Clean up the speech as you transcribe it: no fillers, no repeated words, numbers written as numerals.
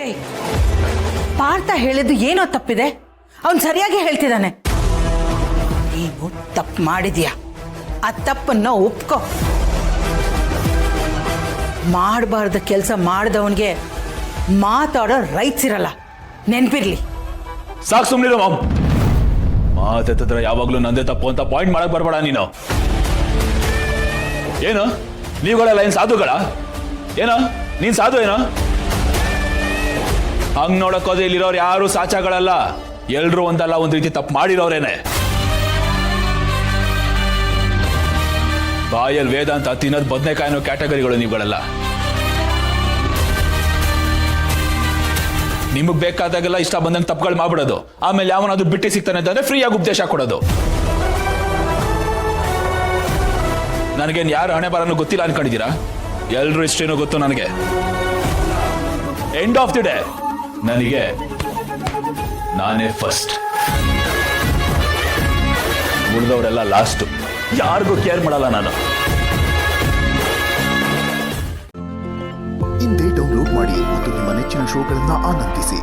ವಿಜಯ್, ಪಾರ್ಥ ಹೇಳಿದ್ದು ಏನೋ ತಪ್ಪಿದೆ. ಅವನು ಸರಿಯಾಗಿ ಹೇಳ್ತಿದ್ದಾನೆ. ನೀನು ತಪ್ಪು ಮಾಡಿದ್ಯಾ, ಆ ತಪ್ಪನ್ನ ಒಪ್ಕೋ. ಮಾಡಬಾರ್ದ ಕೆಲಸ ಮಾಡಿದವನಿಗೆ ಮಾತಾಡೋ ರೈಟ್ಸ್ ಇರಲ್ಲ, ನೆನ್ಪಿರ್ಲಿ. ಸಾಕು ಸುಮ್ಮನಿರು ಮಾಮ್. ಮಾತೆತ್ತಿದ್ರೆ ಯಾವಾಗ್ಲೂ ನಂದೇ ತಪ್ಪು ಅಂತ ಪಾಯಿಂಟ್ ಮಾಡಕ್ ಬರ್ಬೇಡ ನೀನು. ಏನು ನೀವುಗಳೆಲ್ಲ ಏನ್ ಸಾಧುಗಳ? ಏನೋ ನೀನ್ ಸಾಧು ಏನೋ? ಹಂಗ್ ನೋಡಕ್ಕೋದ್ರೆ ಇಲ್ಲಿರೋರು ಯಾರು ಸಾಚಾಗಳಲ್ಲ, ಎಲ್ರು ಒಂದಲ್ಲ ಒಂದ್ ರೀತಿ ತಪ್ಪು ಮಾಡಿರೋರೇನೆ. ಬಾಯಲ್ಲಿ ವೇದಾಂತ ತಿನ್ನೋದು ಬದನೆಕಾಯಿನೋ ಕ್ಯಾಟಗರಿಗಳು ನೀವುಗಳೆಲ್ಲ. ನಿಮಗ್ ಬೇಕಾದಾಗೆಲ್ಲ ಇಷ್ಟ ಬಂದಂಗೆ ತಪ್ಪುಗಳು ಮಾಡ್ಬಿಡೋದು, ಆಮೇಲೆ ಯಾವನಾದ್ರೂ ಬಿಟ್ಟು ಸಿಗ್ತಾನೆ ಅಂತಂದ್ರೆ ಫ್ರೀಯಾಗಿ ಉಪದೇಶ ಕೊಡೋದು. ನನಗೇನು ಯಾರು ಹಣೆ ಬರನು ಗೊತ್ತಿಲ್ಲ ಅನ್ಕೊಂಡಿದ್ದೀರಾ? ಎಲ್ರು ಇಷ್ಟೇನೋ ಗೊತ್ತು ನನಗೆ. ಎಂಡ್ ಆಫ್ ದಿ ಡೇ ನನಗೆ ನಾನೇ ಫಸ್ಟ್, ಉಳಿದವರೆಲ್ಲ ಲಾಸ್ಟ್. ಯಾರಿಗೂ ಕೇರ್ ಮಾಡಲ್ಲ ನಾನು. ಇಂದೇ ಡೌನ್ಲೋಡ್ ಮಾಡಿ ಮತ್ತು ನಿಮ್ಮ ನೆಚ್ಚಿನ ಶೋಗಳನ್ನು ಆನಂದಿಸಿ.